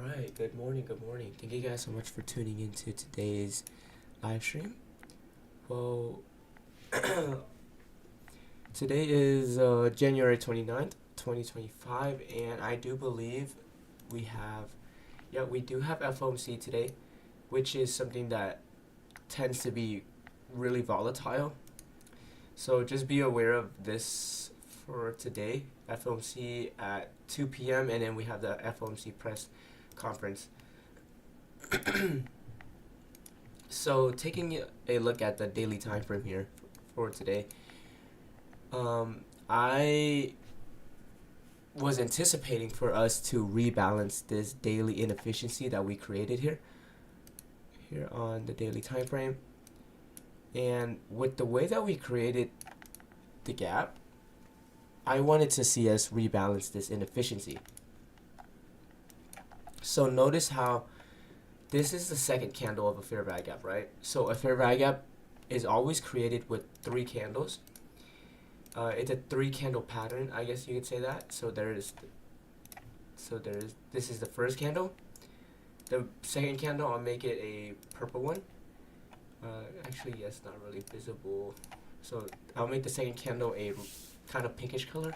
Alright, good morning, good morning. Thank you guys so much for tuning into today's live stream. Well, today is January 29th, 2025, and I do believe we do have FOMC today, which is something that tends to be really volatile. So just be aware of this for today, FOMC at 2 p.m. and then we have the FOMC press conference. So taking a look at the daily time frame here for today, I was anticipating for us to rebalance this daily inefficiency that we created here on the daily time frame. And with the way that we created the gap, I wanted to see us rebalance this inefficiency. So notice how this is the second candle of a fair value gap, right? So a fair value gap is always created with 3 candles. It's a 3 candle pattern, I guess you could say that. So this is the first candle. The second candle, I'll make it a purple one. Actually, yes, not really visible. So I'll make the second candle a kind of pinkish color,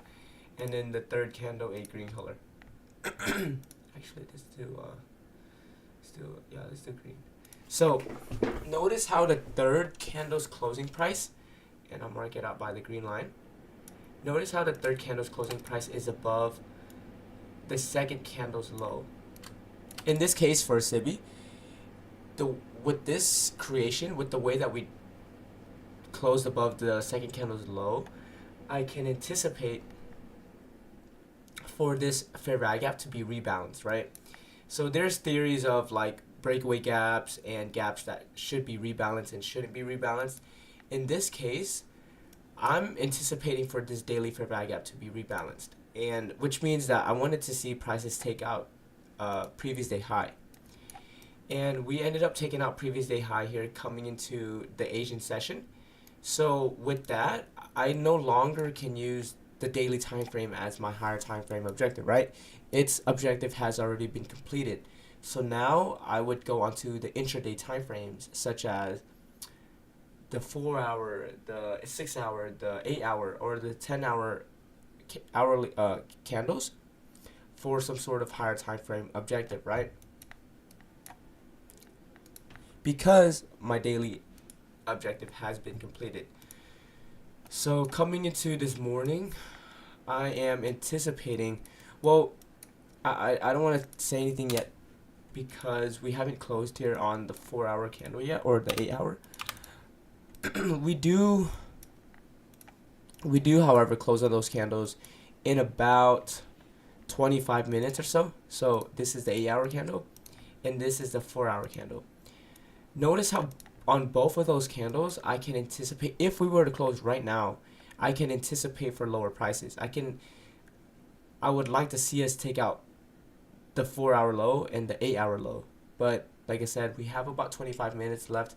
and then the third candle a green color. Actually, let's do green. So notice how the third candle's closing price, and I'll mark it out by the green line. Notice how the third candle's closing price is above the second candle's low. In this case for SIBI, with this creation, with the way that we closed above the second candle's low, I can anticipate for this fair value gap to be rebalanced, right? So there's theories of like breakaway gaps and gaps that should be rebalanced and shouldn't be rebalanced. In this case, I'm anticipating for this daily fair value gap to be rebalanced, and which means that I wanted to see prices take out previous day high. And we ended up taking out previous day high here coming into the Asian session. So with that, I no longer can use the daily time frame as my higher time frame objective, right? Its objective has already been completed. So now I would go onto the intraday time frames, such as the 4 hour, the 6 hour, the 8 hour, or the 10 hour hourly candles for some sort of higher time frame objective, right? Because my daily objective has been completed. So coming into this morning, I am anticipating, well, I don't want to say anything yet because we haven't closed here on the 4 hour candle yet, or the 8 hour. we do however close on those candles in about 25 minutes or so. So this is the 8 hour candle and this is the 4 hour candle. Notice how on both of those candles, I can anticipate, if we were to close right now, I can anticipate for lower prices. I would like to see us take out the 4 hour low and the 8 hour low. But like I said, we have about 25 minutes left,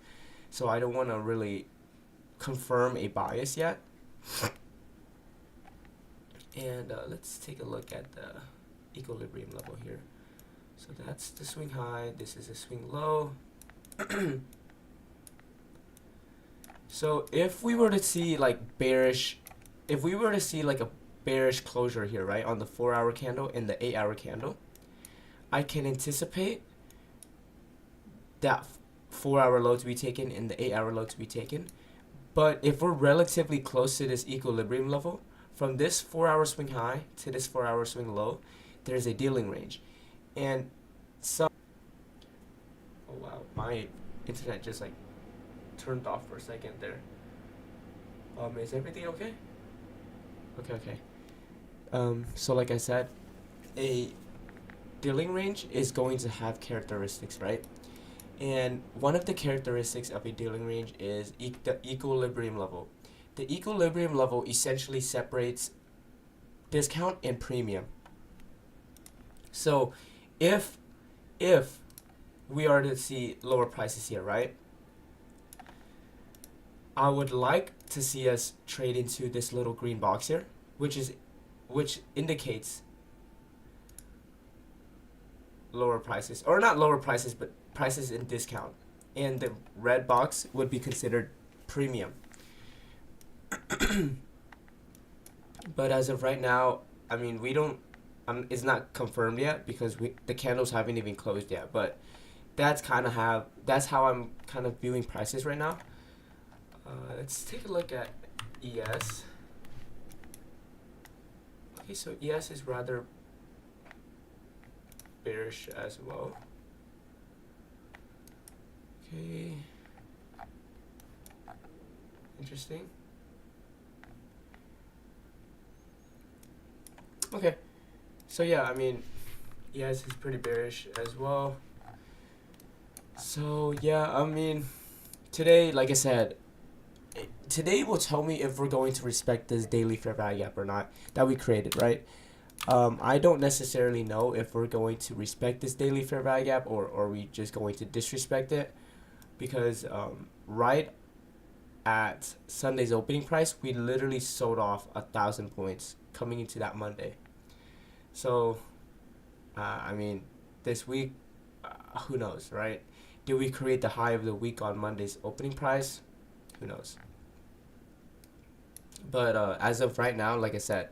so I don't want to really confirm a bias yet. And let's take a look at the equilibrium level here. So that's the swing high, this is a swing low. So if we were to see like a bearish closure here, right, on the 4 hour candle and the 8 hour candle, I can anticipate that 4 hour low to be taken and the 8 hour low to be taken. But if we're relatively close to this equilibrium level, from this 4 hour swing high to this 4 hour swing low, there's a dealing range. And oh wow, my internet just like turned off for a second there. Is everything okay? Okay. So like I said, a dealing range is going to have characteristics, right? And one of the characteristics of a dealing range is the equilibrium level. The equilibrium level essentially separates discount and premium. So if we are to see lower prices here, right, I would like to see us trade into this little green box here, which indicates lower prices, or not lower prices, but prices in discount, and the red box would be considered premium. But as of right now, I mean, we don't, it's not confirmed yet because the candles haven't even closed yet. But that's how I'm kind of viewing prices right now. Let's take a look at ES. Okay, so ES is rather bearish as well. Okay, interesting. Okay, so yeah, I mean, ES is pretty bearish as well. So yeah, I mean, today, like I said, today will tell me if we're going to respect this daily fair value gap or not that we created, right? I don't necessarily know if we're going to respect this daily fair value gap or are we just going to disrespect it, because right at Sunday's opening price, we literally sold off 1,000 points coming into that Monday. So, I mean, this week, who knows, right? Did we create the high of the week on Monday's opening price? Who knows? But as of right now, like I said,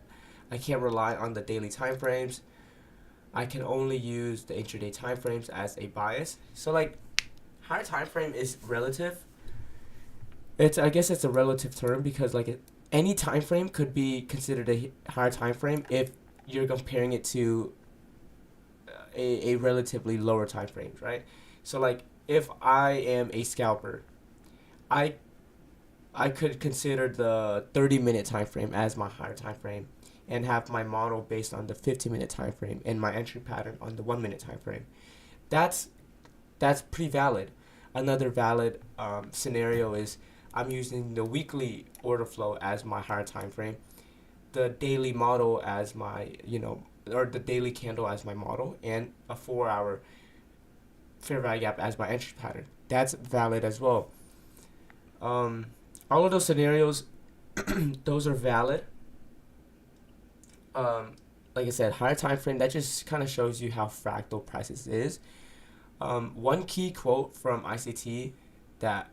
I can't rely on the daily time frames. I can only use the intraday time frames as a bias. So like, higher time frame is relative. I guess it's a relative term because like any time frame could be considered a higher time frame if you're comparing it to a relatively lower time frame, right? So like, if I am a scalper, I could consider the 30-minute time frame as my higher time frame and have my model based on the 15-minute time frame and my entry pattern on the 1-minute time frame. That's pretty valid. Another valid scenario is I'm using the weekly order flow as my higher time frame, the daily model as my, or the daily candle as my model, and a 4-hour fair value gap as my entry pattern. That's valid as well. All of those scenarios, those are valid. Like I said, higher time frame, that just kind of shows you how fractal prices is. One key quote from ICT that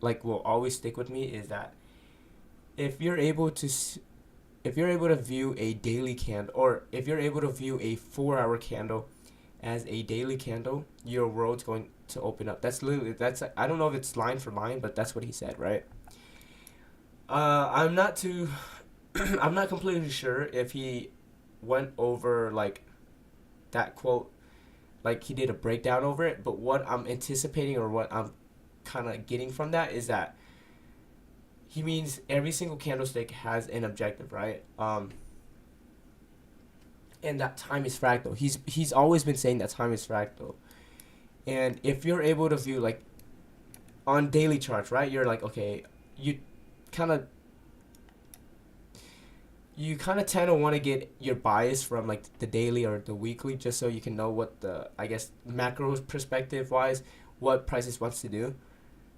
like will always stick with me is that if you're able to view a daily candle, or if you're able to view a 4-hour candle as a daily candle, your world's going to open up. That's I don't know if it's line for line, but that's what he said, right? I'm not completely sure if he went over like that quote, like he did a breakdown over it, but what I'm anticipating or what I'm kind of getting from that is that he means every single candlestick has an objective, right? And that time is fractal. He's always been saying that time is fractal. And if you're able to view like on daily charts, right? You're like, okay, you kind of tend to want to get your bias from like the daily or the weekly, just so you can know what the, I guess, macro perspective wise, what prices wants to do.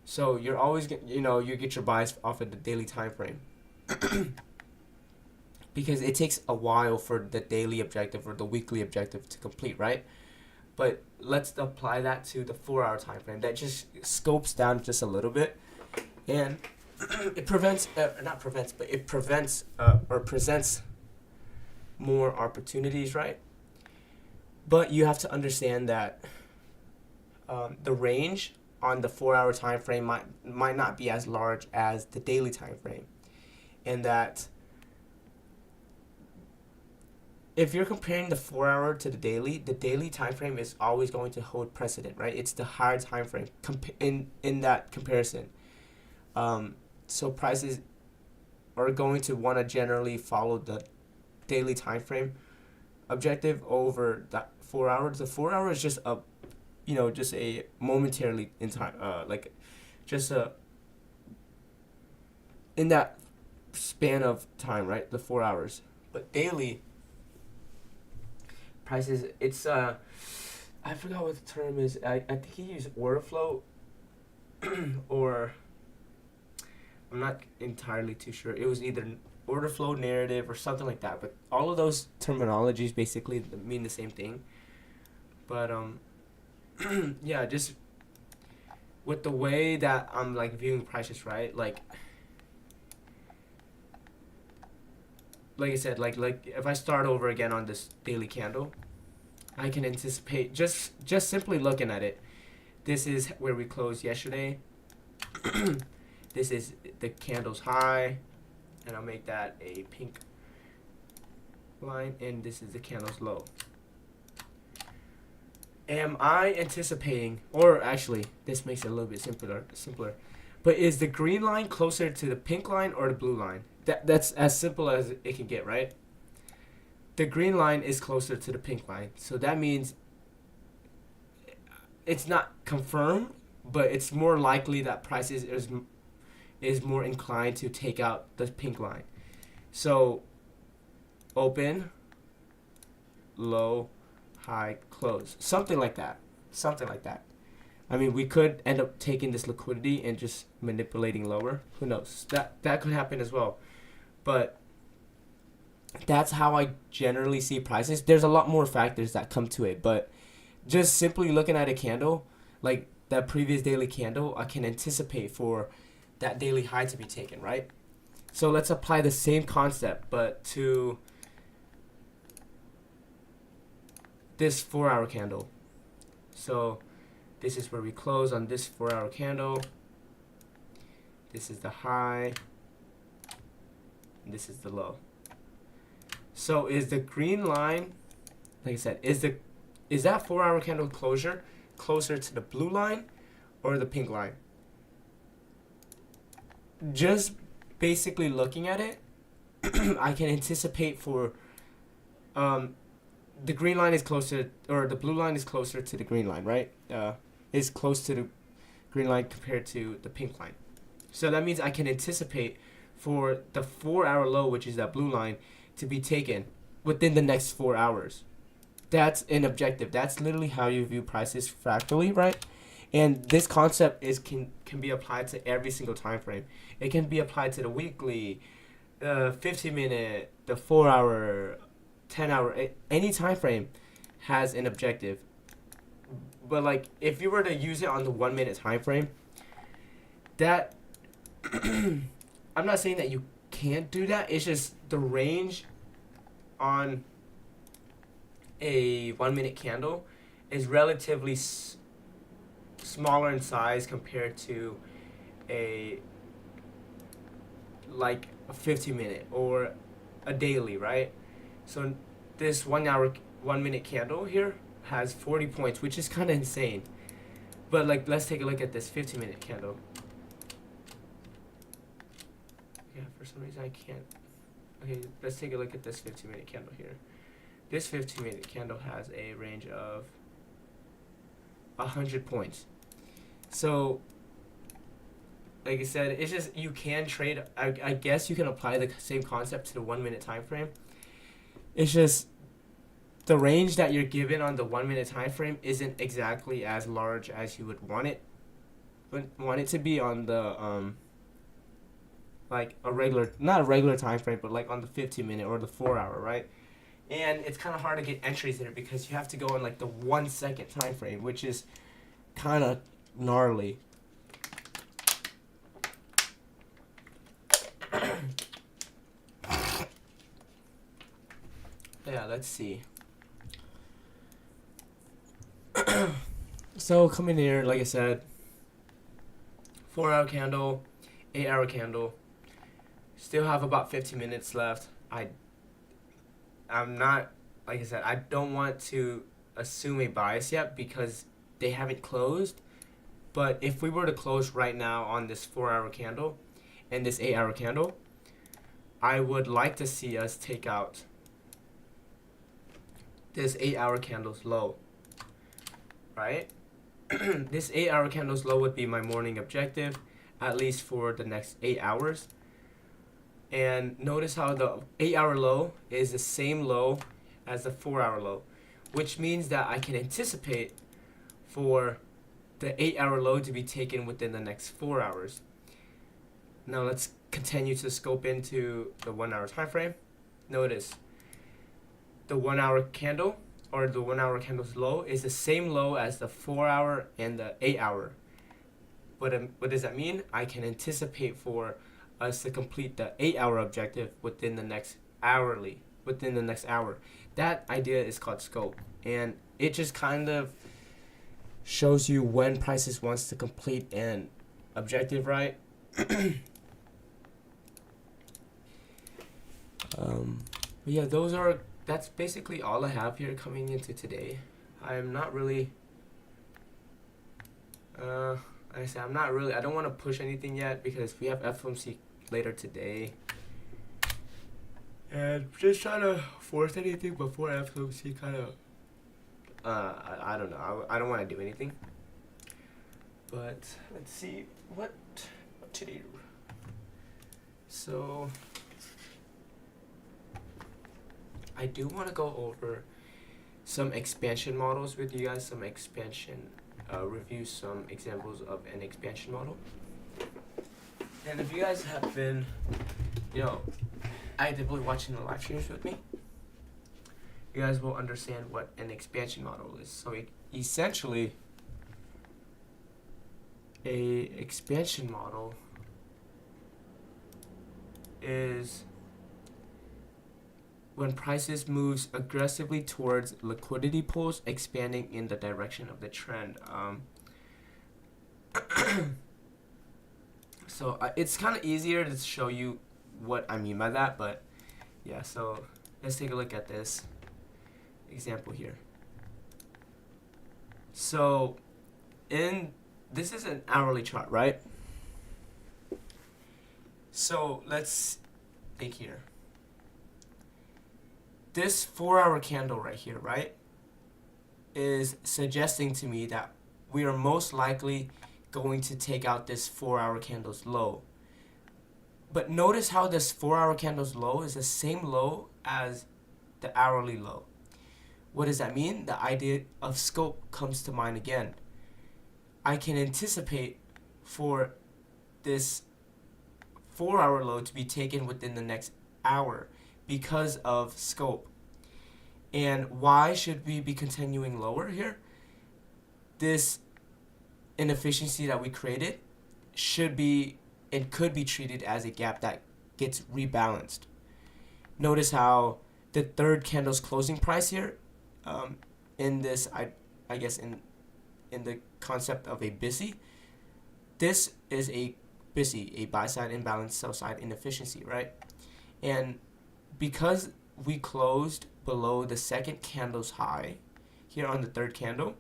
So you're always, you get your bias off of the daily time frame. Because it takes a while for the daily objective or the weekly objective to complete, right? But let's apply that to the 4-hour time frame. That just scopes down just a little bit, and it presents more opportunities, right? But you have to understand that the range on the 4-hour time frame might not be as large as the daily time frame, and that if you're comparing the 4-hour to the daily time frame is always going to hold precedent, right? It's the higher time frame in that comparison. So prices are going to want to generally follow the daily time frame objective over that 4 hours. The 4 hour is just a, just a momentarily in time, in that span of time, right? The 4 hours. But daily prices, it's I forgot what the term is. I think he used order flow or I'm not entirely too sure. It was either order flow narrative or something like that, but all of those terminologies basically mean the same thing. But yeah, just with the way that I'm like viewing prices, right? Like I said, like if I start over again on this daily candle, I can anticipate just simply looking at it. This is where we closed yesterday. This is the candle's high, and I'll make that a pink line, and this is the candle's low. Am I anticipating, or actually, this makes it a little bit simpler, but is the green line closer to the pink line or the blue line? That's as simple as it can get, right? The green line is closer to the pink line, so that means it's not confirmed, but it's more likely that prices is more inclined to take out the pink line. So open, low, high, close, something like that. I mean, we could end up taking this liquidity and just manipulating lower. Who knows? That could happen as well. But that's how I generally see prices. There's a lot more factors that come to it, but just simply looking at a candle, like that previous daily candle, I can anticipate for that daily high to be taken, right? So let's apply the same concept, but to this 4-hour candle. So this is where we close on this 4-hour candle. This is the high, and this is the low. So is the green line, like I said, is that 4-hour candle closure closer to the blue line or the pink line? Just basically looking at it, I can anticipate for the green line is closer, or the blue line is closer to the green line, right? Is close to the green line compared to the pink line. So that means I can anticipate for the 4-hour low, which is that blue line, to be taken within the next 4 hours. That's an objective. That's literally how you view prices fractally, right? And this concept can be applied to every single time frame. It can be applied to the weekly, the 15-minute, the 4-hour, 10-hour. Any time frame has an objective. But like, if you were to use it on the 1-minute time frame, that I'm not saying that you can't do that. It's just the range on a 1-minute candle is relatively smaller in size compared to a 50-minute or a daily, right? So this 1-minute candle here has 40 points, which is kind of insane. But like, let's take a look at this 15-minute candle. Yeah, for some reason I can't. Okay, let's take a look at this 15-minute candle here. This 15-minute candle has a range of 100 points. So, like I said, it's just, you can trade. I guess you can apply the same concept to the 1-minute time frame. It's just the range that you're given on the 1-minute time frame isn't exactly as large as you would want it to be on the like a regular, not a regular time frame, but like on the 15-minute or the 4-hour, right? And it's kind of hard to get entries there because you have to go on like the 1-second time frame, which is kind of gnarly. Yeah, let's see. So coming here, like I said, 4-hour candle, 8-hour candle. Still have about 15 minutes left. I'm not, like I said, I don't want to assume a bias yet because they haven't closed. But if we were to close right now on this 4-hour candle and this 8-hour candle, I would like to see us take out this 8-hour candle's low, right? This 8-hour candle's low would be my morning objective, at least for the next 8 hours. And notice how the 8-hour low is the same low as the 4-hour low, which means that I can anticipate for the 8-hour low to be taken within the next 4 hours. Now let's continue to scope into the 1-hour time frame. Notice the 1-hour candle, or the 1 hour candle's low is the same low as the 4 hour and the 8 hour. What does that mean? I can anticipate for us to complete the 8 hour objective within the next hour. That idea is called scope, and it just kind of shows you when prices wants to complete an objective, right? Yeah, that's basically all I have here coming into today. I'm not really I don't want to push anything yet because we have FOMC later today, and just trying to force anything before FOMC kind of I don't know, I don't want to do anything, but let's see what to do. So I do want to go over some expansion models with you guys, review some examples of an expansion model. And if you guys have been, actively watching the live streams with me, you guys will understand what an expansion model is. So essentially, a expansion model is when prices moves aggressively towards liquidity pools, expanding in the direction of the trend. So it's kind of easier to show you what I mean by that, but yeah, so let's take a look at this example here. So this is an hourly chart, right? So let's think here. This 4 hour candle right here, right, is suggesting to me that we are most likely going to take out this 4 hour candle's low. But notice how this 4 hour candle's low is the same low as the hourly low. What does that mean? The idea of scope comes to mind again. I can anticipate for this 4 hour low to be taken within the next hour because of scope. And why should we be continuing lower here? This inefficiency that we created should be and could be treated as a gap that gets rebalanced. Notice how the third candle's closing price here, in this, I guess in the concept of a BISI, this is a BISI, a buy side imbalance, sell side inefficiency, right? And because we closed below the second candle's high here on the third candle,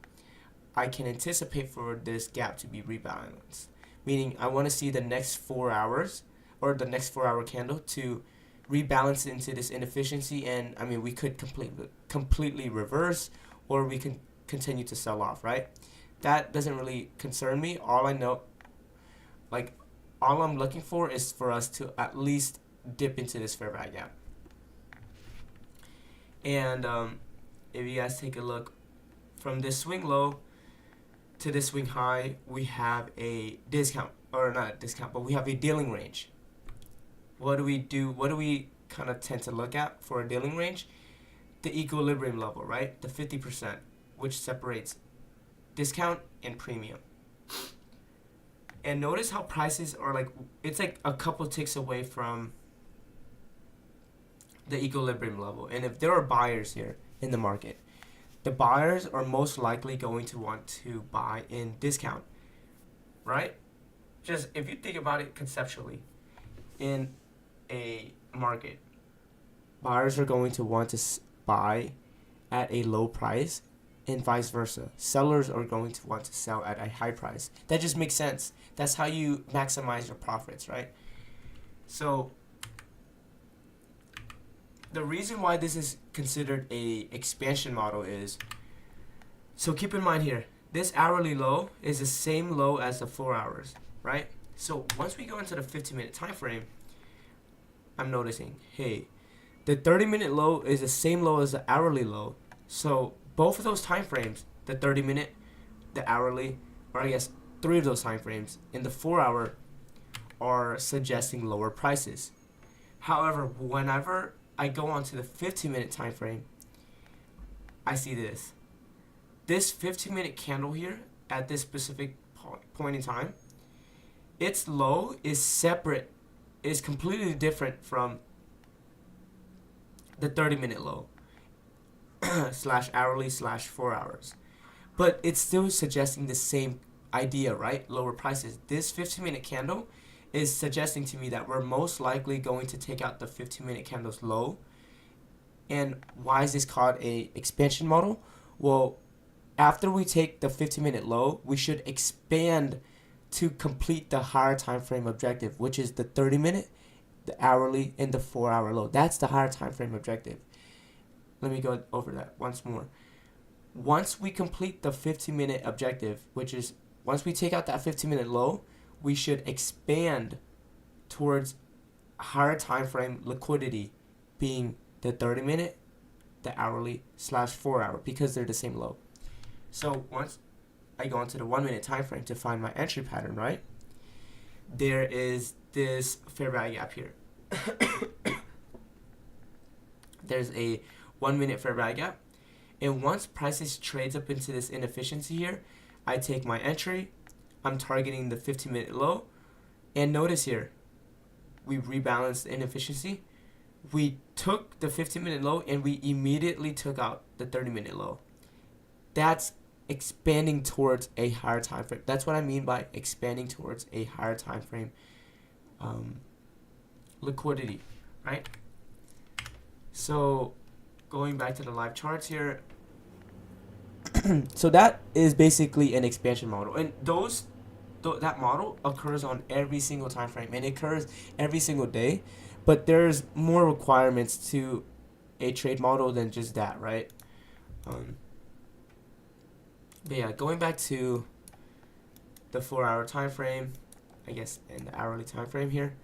I can anticipate for this gap to be rebalanced. Meaning I want to see the next 4 hours or the next 4 hour candle to rebalance into this inefficiency, and I mean we could completely reverse, or we can continue to sell off, right? That doesn't really concern me. All I'm looking for is for us to at least dip into this fair value gap. And if you guys take a look from this swing low to this swing high, we have a discount, or not a discount, but we have a dealing range. What do we do? What do we kind of tend to look at for a dealing range? The equilibrium level, right? The 50%, which separates discount and premium. And notice how prices are it's like a couple ticks away from the equilibrium level. And if there are buyers here in the market, the buyers are most likely going to want to buy in discount, right? Just if you think about it conceptually, in a market, buyers are going to want to buy at a low price, and vice versa. Sellers are going to want to sell at a high price. That just makes sense. That's how you maximize your profits, right? So the reason why this is considered a expansion model is, so keep in mind here, this hourly low is the same low as the 4 hours, right? So once we go into the 15-minute time frame, I'm noticing, hey, the 30-minute low is the same low as the hourly low. So both of those time frames, the 30-minute, the hourly, or I guess 3 of those time frames in the 4 hour, are suggesting lower prices. However, whenever I go on to the 15-minute time frame, I see this 15-minute candle here at this specific point in time, its low is separate, is completely different from the 30-minute low slash hourly slash 4 hours. But it's still suggesting the same idea, right? Lower prices. This 15-minute candle is suggesting to me that we're most likely going to take out the 15-minute candle's low. And why is this called a expansion model? Well, after we take the 15-minute low, we should expand to complete the higher time frame objective, which is the 30-minute, the hourly, and the 4-hour low. That's the higher time frame objective. Let me go over that once more. Once we complete the 15-minute objective, which is once we take out that 15-minute low, we should expand towards higher time frame liquidity, being the 30-minute, the hourly slash 4-hour, because they're the same low. So once I go into the 1-minute time frame to find my entry pattern, right? There is this fair value gap here. There's a 1-minute fair value gap. And once prices trades up into this inefficiency here, I take my entry. I'm targeting the 15-minute low. And notice here, we rebalanced the inefficiency. We took the 15-minute low and we immediately took out the 30-minute low. That's expanding towards a higher time frame. That's what I mean by expanding towards a higher time frame liquidity, right? So going back to the live charts here, so that is basically an expansion model, and that model occurs on every single time frame, and it occurs every single day. But there's more requirements to a trade model than just that, right? But yeah, going back to the 4-hour time frame, I guess, and the hourly time frame here.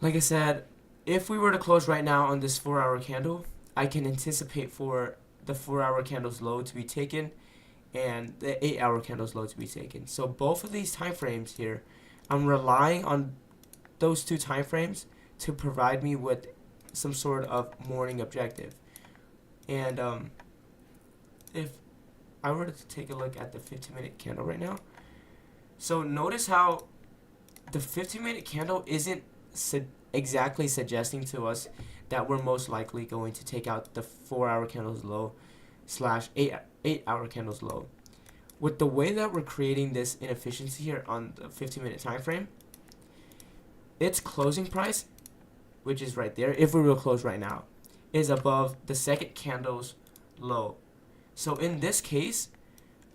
Like I said, if we were to close right now on this 4-hour candle, I can anticipate for the 4-hour candle's low to be taken and the 8-hour candle's low to be taken. So both of these time frames here, I'm relying on those two time frames to provide me with some sort of morning objective. And if I were to take a look at the 15-minute candle right now, so notice how the 15-minute candle isn't exactly suggesting to us that we're most likely going to take out the 4-hour candle's low slash 8-hour candle's low. With the way that we're creating this inefficiency here on the 15-minute time frame, its closing price, which is right there, if we were to close right now, is above the second candle's low. So in this case,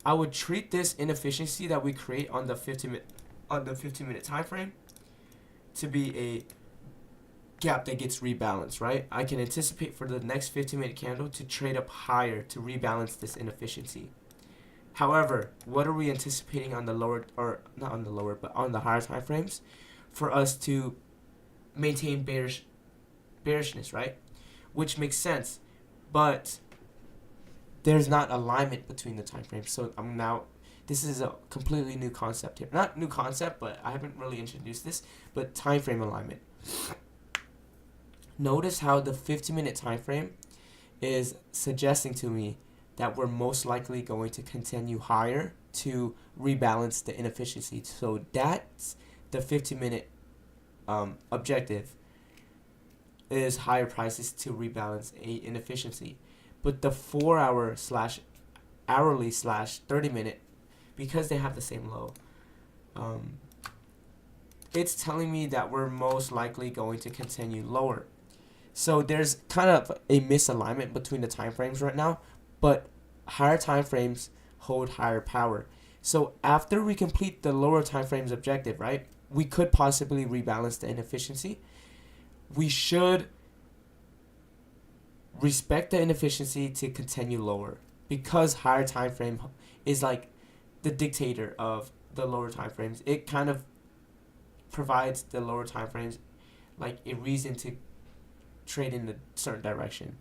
I would treat this inefficiency that we create on the 15-minute time frame to be a gap that gets rebalanced, right? I can anticipate for the next 15-minute candle to trade up higher to rebalance this inefficiency. However, what are we anticipating on the lower, or not on the lower, but on the higher time frames, for us to maintain bearishness, right? Which makes sense, but there's not alignment between the time frames. So this is a completely new concept here. Not new concept, but I haven't really introduced this, but time frame alignment. Notice how the 15-minute time frame is suggesting to me that we're most likely going to continue higher to rebalance the inefficiency. So that's the 15-minute objective, is higher prices to rebalance a inefficiency. But the 4-hour slash hourly slash 30-minute, because they have the same low, it's telling me that we're most likely going to continue lower. So there's kind of a misalignment between the time frames right now, but higher time frames hold higher power. So after we complete the lower time frames objective, right, we could possibly rebalance the inefficiency. We should respect the inefficiency to continue lower, because higher time frame is like the dictator of the lower time frames. It kind of provides the lower time frames like a reason to trade in a certain direction.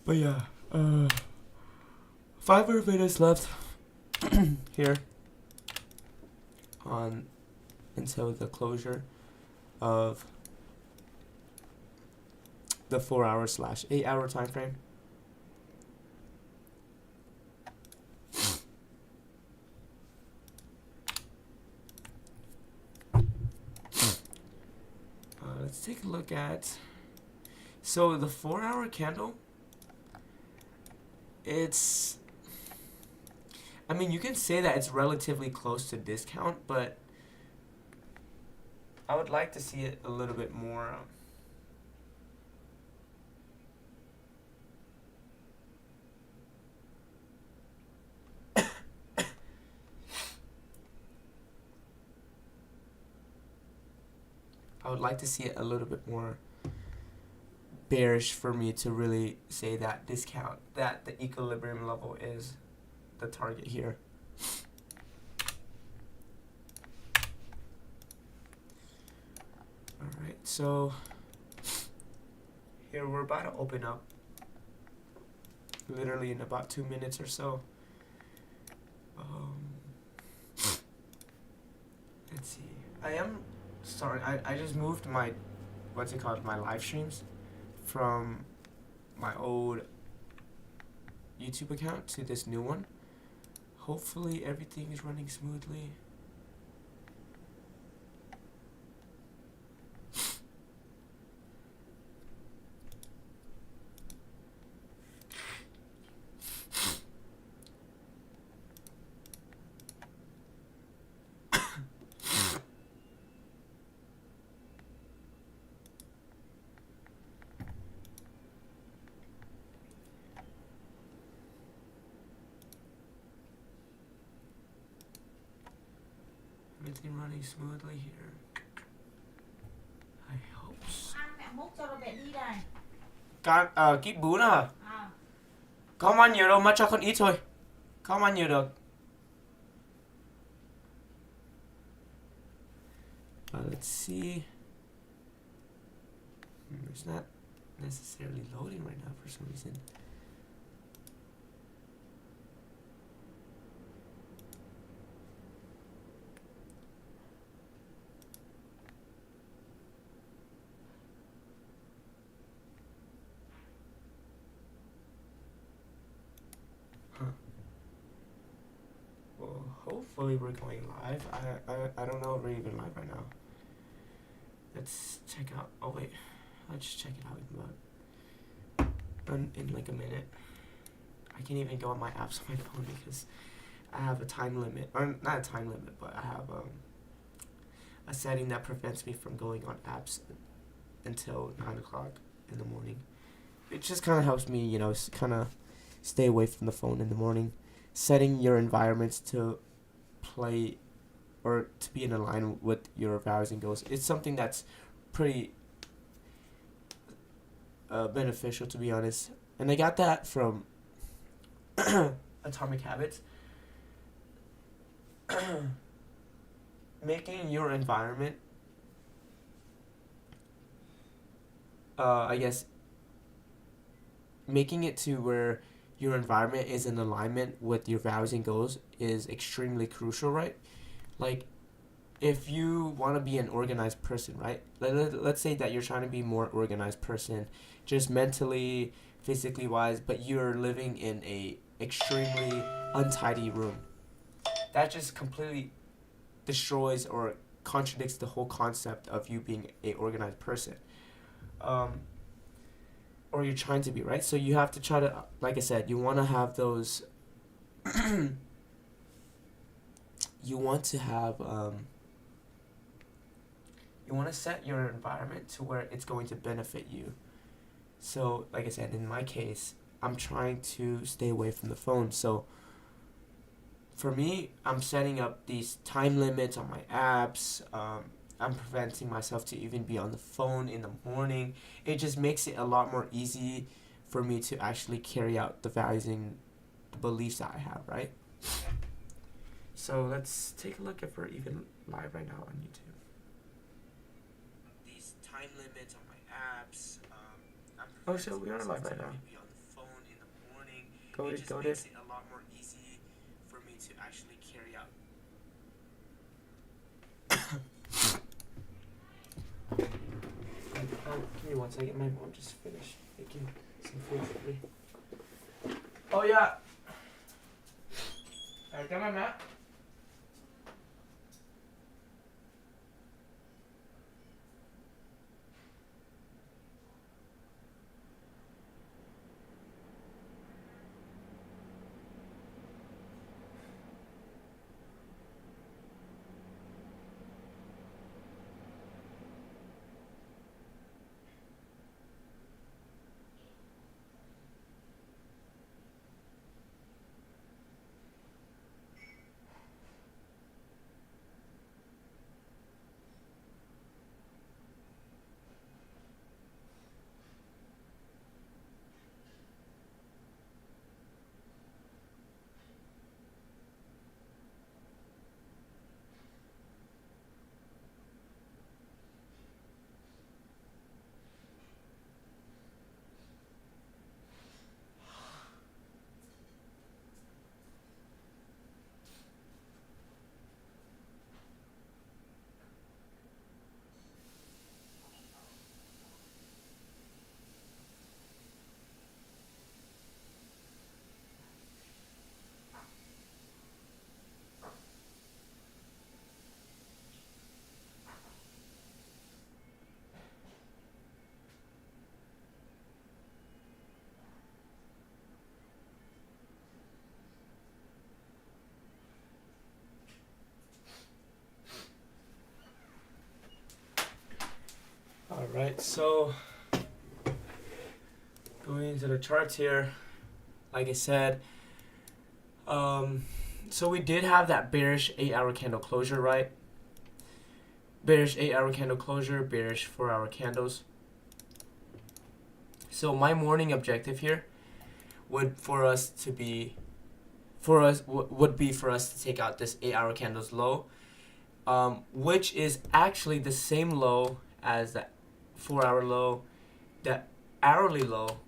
But yeah, 5 more minutes left here on until the closure of the 4-hour/8-hour time frame. Let's take a look at, so the 4-hour candle, it's, I mean, you can say that it's relatively close to discount, but I would like to see it a little bit more. I would like to see it a little bit more bearish for me to really say that discount, that the equilibrium level is the target here. Alright, so here we're about to open up literally in about 2 minutes or so. Let's see. I just moved my, what's it called, my live streams from my old YouTube account to this new one. Hopefully everything is running smoothly. Everything running smoothly here. I hope so. Ăn mẹ múc cho nó bé đi này. Kíp bún à? Không ăn nhiều đâu, má cho con ít thôi. Không ăn nhiều được. Let's see. It's not necessarily loading right now for some reason. Hopefully we're going live. I don't know if we're even live right now. Let's check out. Oh wait, let's just check it out in like a minute. I can't even go on my apps on my phone because I have a time limit, or not a time limit, but I have a setting that prevents me from going on apps until 9 o'clock in the morning. It just kind of helps me, you know, kind of stay away from the phone in the morning. Setting your environments to play or to be in line with your values and goals, it's something that's pretty beneficial, to be honest. And I got that from Atomic Habits. Making your environment, I guess, making it to where your environment is in alignment with your values and goals is extremely crucial, right? Like, if you want to be an organized person, right? Let's say that you're trying to be a more organized person, just mentally, physically wise, but you're living in a extremely untidy room. That just completely destroys or contradicts the whole concept of you being a organized person. Or you're trying to be, right? So you have to try to, like I said, you want to have those you want to have you want to set your environment to where it's going to benefit you. So like I said, in my case, I'm trying to stay away from the phone. So for me, I'm setting up these time limits on my apps. I'm preventing myself to even be on the phone in the morning. It just makes it a lot more easy for me to actually carry out the values and the beliefs that I have, right? So let's take a look if we're even live right now on YouTube. These time limits on my apps. Oh, so we are live right now. Be on the phone in the morning. It just makes it a lot more easy for me to actually carry out. Okay. Give me 1 second. My mom just finished making some food for me. Oh yeah. Come on, Matt. All right, so going into the charts here, like I said, so we did have that bearish 8-hour candle closure, right? Bearish 8-hour candle closure, bearish 4-hour candles. So my morning objective here would be for us to take out this 8-hour candles low, which is actually the same low as that 4-hour low, that hourly low,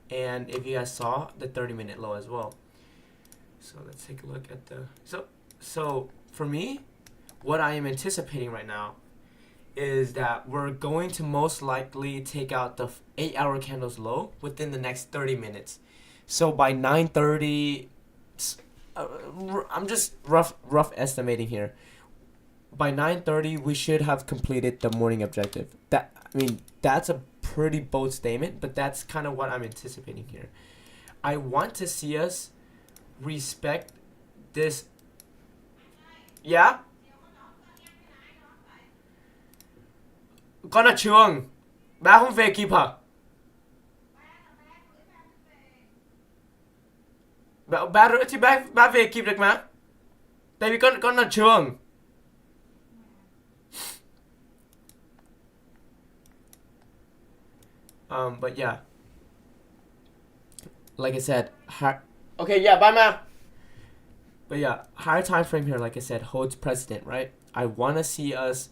and if you guys saw, the 30-minute low as well. So let's take a look at the so for me, what I am anticipating right now is that we're going to most likely take out the 8-hour candles low within the next 30 minutes. So by 9:30, I'm just rough estimating here. By 9:30, we should have completed the morning objective. That's a pretty bold statement, but that's kind of what I'm anticipating here. I want to see us respect this. Yeah? Con ở trường. Ba không về kịp hả? Ba rưỡi thì ba về kịp được mà. Tại vì con ở trường. But yeah, like I said, okay, yeah, bye, ma. But yeah, higher time frame here, like I said, holds precedent, right? I want to see us.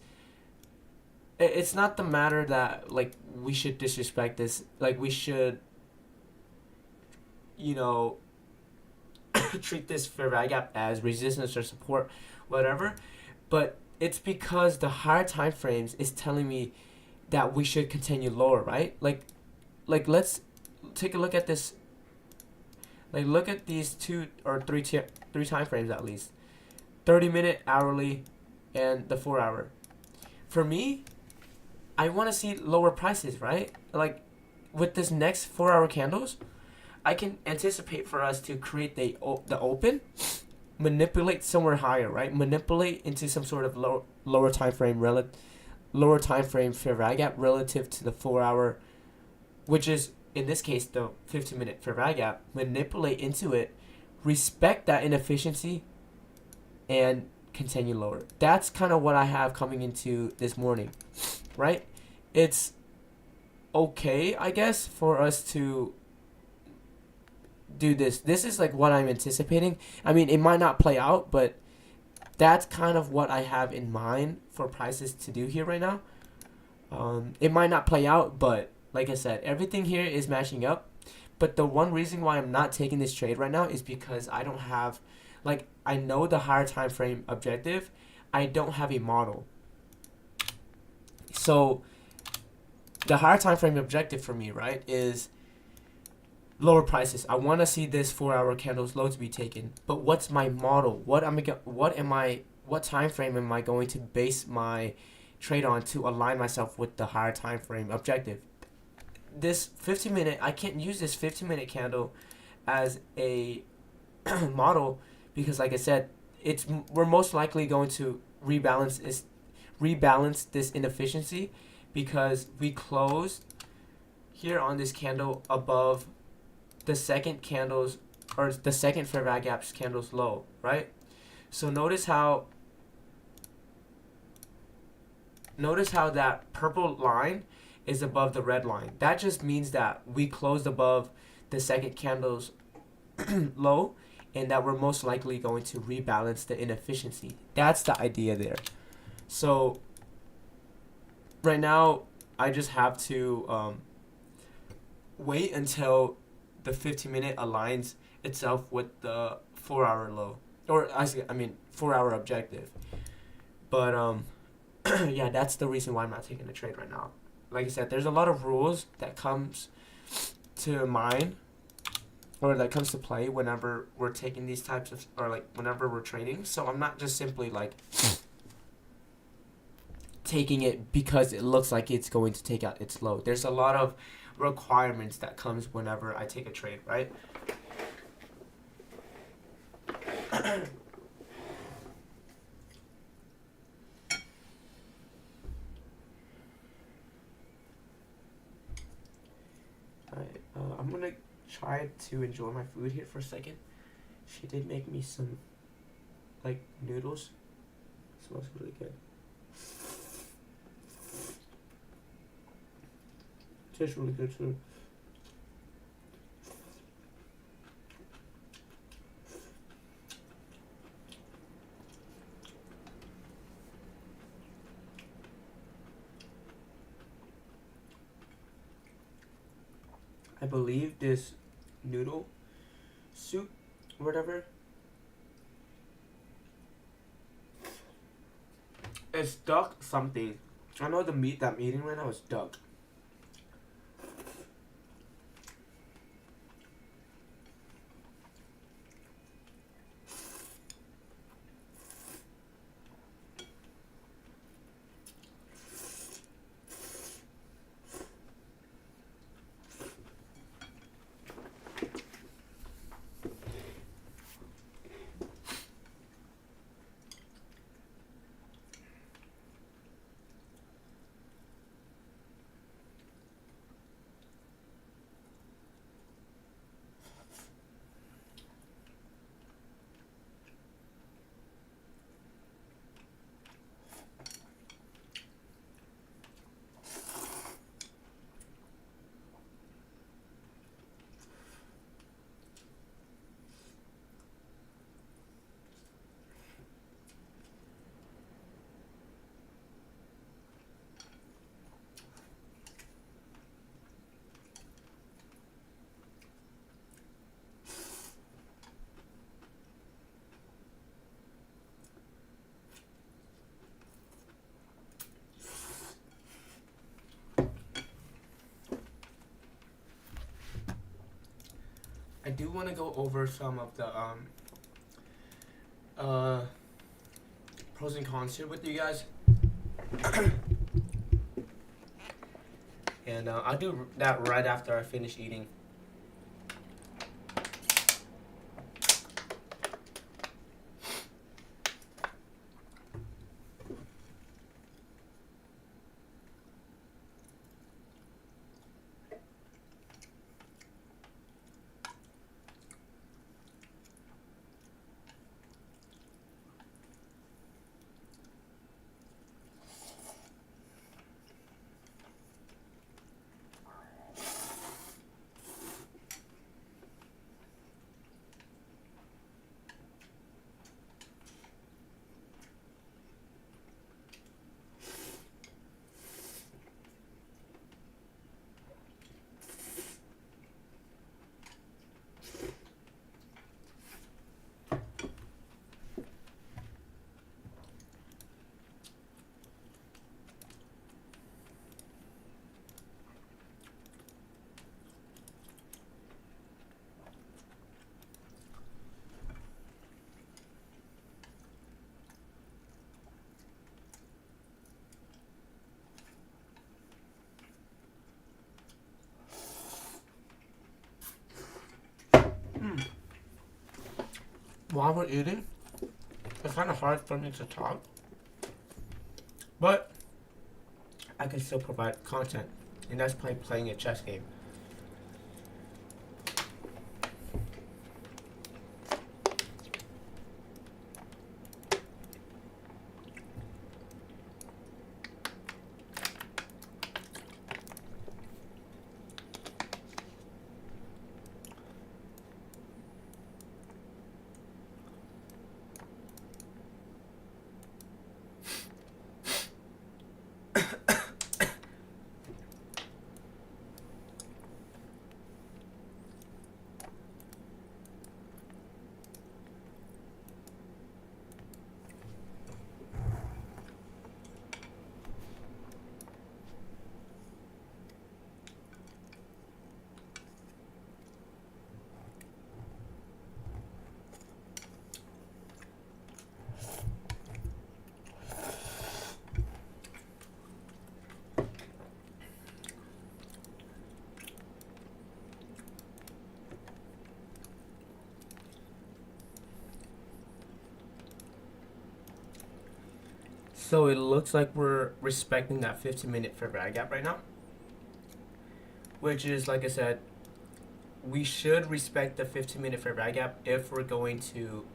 It's not the matter that like we should disrespect this, like we should, treat this fair value gap as resistance or support, whatever. But it's because the higher time frames is telling me that we should continue lower, right? Like let's take a look at this. Like look at these 2 or 3 time frames at least. 30-minute, hourly, and the 4-hour. For me, I want to see lower prices, right? Like with this next 4-hour candles, I can anticipate for us to create the open, manipulate somewhere higher, right? Manipulate into some sort of lower time frame fair value gap relative to the 4-hour, which is in this case the 15-minute fair value gap. Manipulate into it, respect that inefficiency, and continue lower. That's kind of what I have coming into this morning, right? It's okay, I guess, for us to do this. This is like what I'm anticipating. I mean, it might not play out, but that's kind of what I have in mind for prices to do here right now. It might not play out, but like I said, everything here is matching up. But the one reason why I'm not taking this trade right now is because I don't have, like, I know the higher time frame objective. I don't have a model. So the higher time frame objective for me, right, is lower prices. I want to see this 4-hour candles low to be taken. But what's my model? What time frame am I going to base my trade on to align myself with the higher time frame objective? This 15-minute, I can't use this 15-minute candle as a model because, like I said, we're most likely going to rebalance this inefficiency because we closed here on this candle above the second candles or the second fair value gaps candles low, right? So notice how that purple line is above the red line. That just means that we closed above the second candle's low and that we're most likely going to rebalance the inefficiency. That's the idea there. So right now I just have to wait until the 15-minute aligns itself with the 4-hour low, or I mean 4-hour objective. But yeah, that's the reason why I'm not taking a trade right now. Like I said, there's a lot of rules that comes to mind, or that comes to play whenever we're taking these types of, or like whenever we're trading. So I'm not just simply like taking it because it looks like it's going to take out its low. There's a lot of requirements that comes whenever I take a trade, right? Alright, I'm gonna try to enjoy my food here for a second. She did make me some like noodles. It smells really good. Tastes really good too. I believe this noodle soup or whatever, it's duck something. I know the meat that I'm eating right now is duck. I do want to go over some of the pros and cons here with you guys. And I'll do that right after I finish eating. while we're eating, it's kind of hard for me to talk, but I can still provide content, and that's by playing a chess game. So it looks like we're respecting that 15-minute fair value gap right now, which is, like I said, we should respect the 15-minute fair value gap if we're going to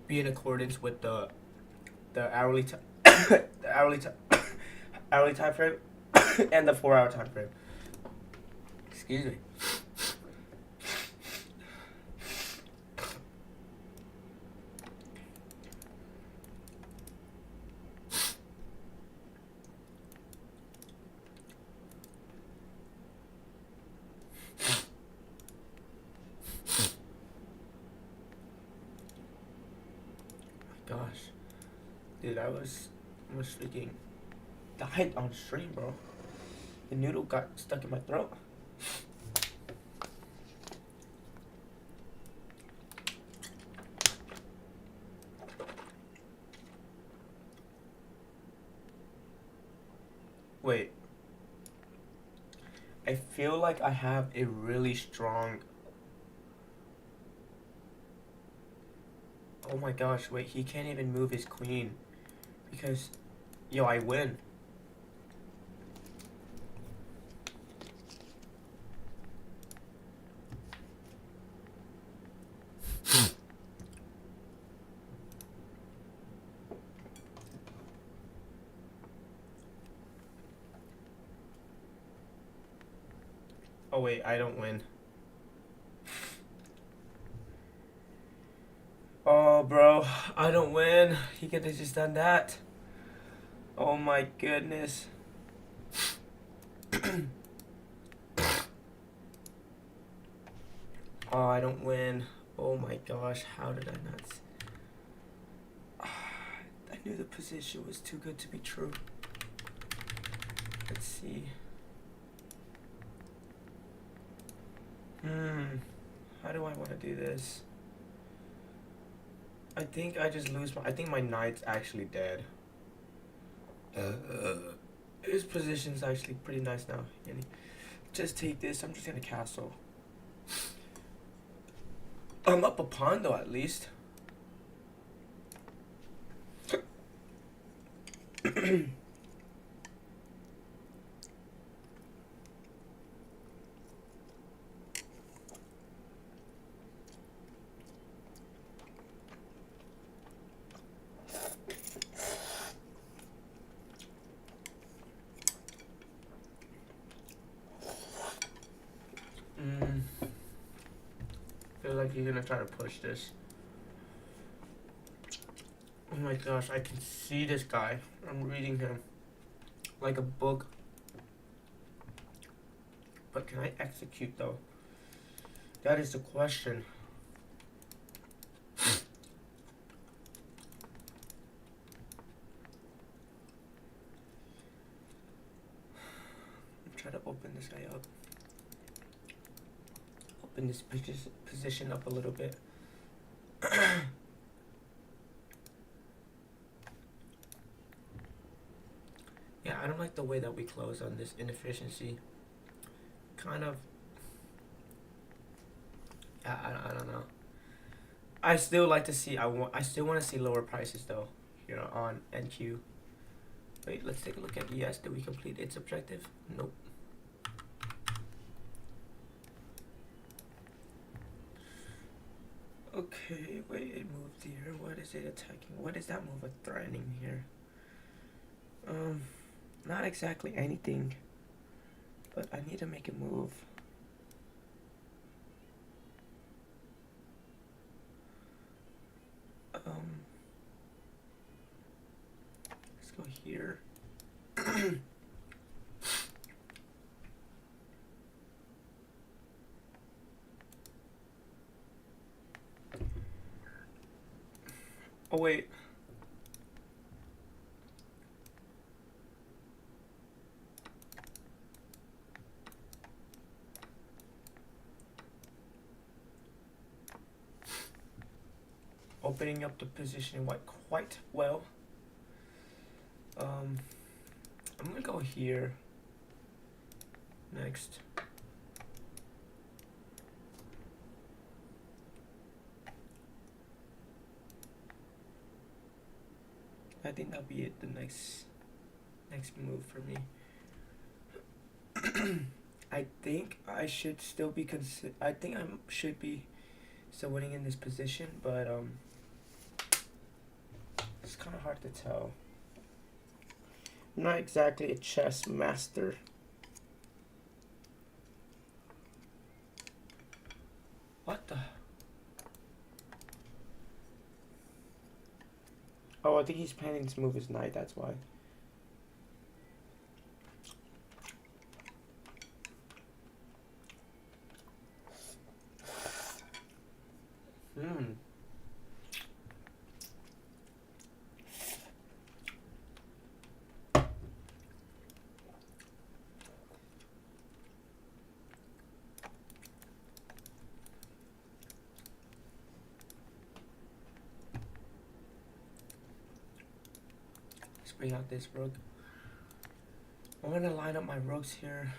be in accordance with the hourly the hourly time frame and the 4-hour time frame. Excuse me. Gosh, dude, I was freaking died on stream, bro. The noodle got stuck in my throat. Wait, I feel like I have a really strong. Oh my gosh, wait, he can't even move his queen. Because, yo, I win. Oh wait, I don't win. Oh, bro, I don't win. He could have just done that. Oh my goodness. Oh, I don't win. Oh my gosh, how did I not? I knew the position was too good to be true. Let's see. How do I want to do this? I think I just lose my. I think my knight's actually dead. His position's actually pretty nice now. Just take this. I'm just gonna castle. I'm up a pawn though, at least. Feel like he's gonna try to push this. Oh my gosh, I can see this guy. I'm reading him like a book. But can I execute though? That is the question. I'm trying to open this guy up. Open this position up a little bit. Yeah, I don't like the way that we close on this inefficiency. Kind of. I don't know. I still like to see. I still want to see lower prices though here on NQ. Wait, let's take a look at ES. Did we complete its objective? Nope. Okay, wait, it moved here. What is it attacking? What is that move threatening here? Not exactly anything, but I need to make a move. Let's go here. Oh wait. Opening up the position quite well. I'm gonna go here next. I think that'll be it. The next move for me. I think I should still be I think I should be still winning in this position, but it's kind of hard to tell. I'm not exactly a chess master. What the? Oh, I think he's planning to move his knight, that's why. Let's bring out this rook. I'm gonna line up my rooks here.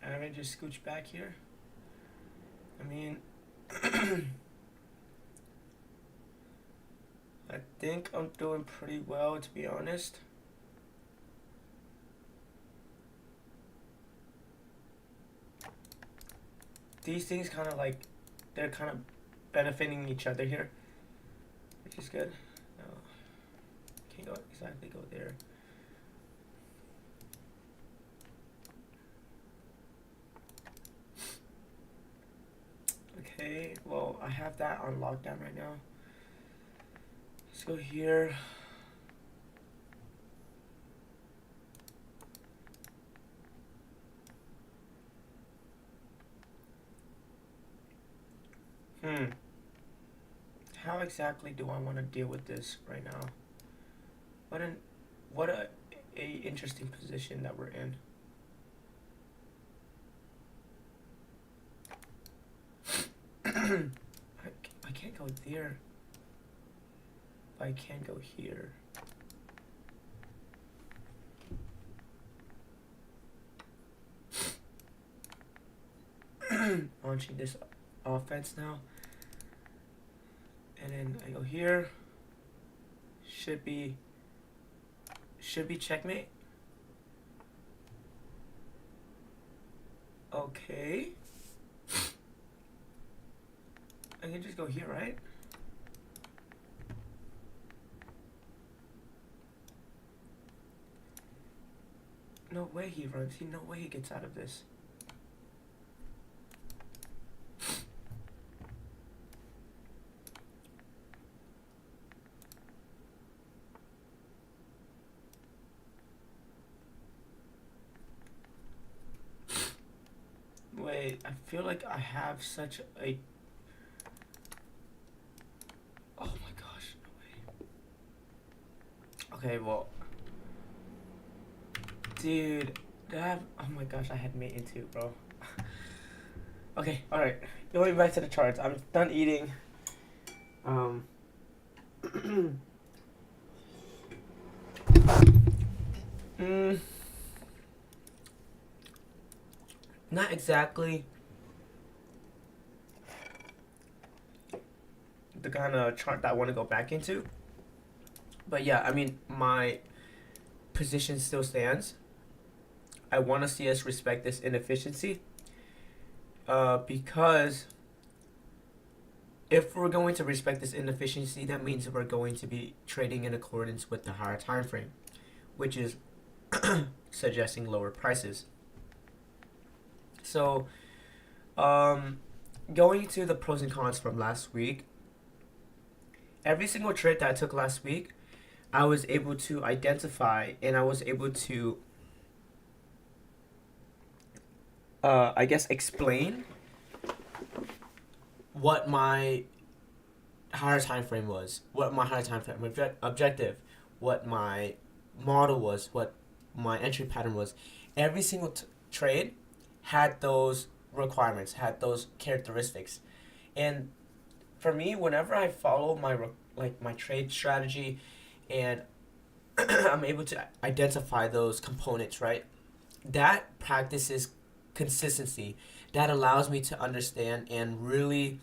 I'm gonna just scooch back here. I mean, I think I'm doing pretty well, to be honest. These things kind of like, they're kind of benefiting each other here, which is good. No, can't go exactly go there. Okay, well, I have that on lockdown right now. Let's go here. How exactly do I want to deal with this right now? What a interesting position that we're in. I can't go there. But I can go here. Launching this offense now. And then I go here. Should be checkmate. Okay. I can just go here, right? No way he runs. No way he gets out of this. Wait, I feel like I have such a... Oh my gosh, no way. Okay, well, Dude, oh my gosh, I had mate into bro. Okay, alright. Going back to the charts. I'm done eating. Not exactly the kind of chart that I want to go back into. But yeah, I mean, my position still stands. I want to see us respect this inefficiency. Because if we're going to respect this inefficiency, that means we're going to be trading in accordance with the higher time frame, which is suggesting lower prices. So, going to the pros and cons from last week, every single trade that I took last week, I was able to identify and I was able to, I guess, explain what my higher time frame was, what my higher time frame objective, what my model was, what my entry pattern was. Every single trade had those requirements, had those characteristics. And for me, whenever I follow my trade strategy and I'm able to identify those components, right? That practices consistency. That allows me to understand and really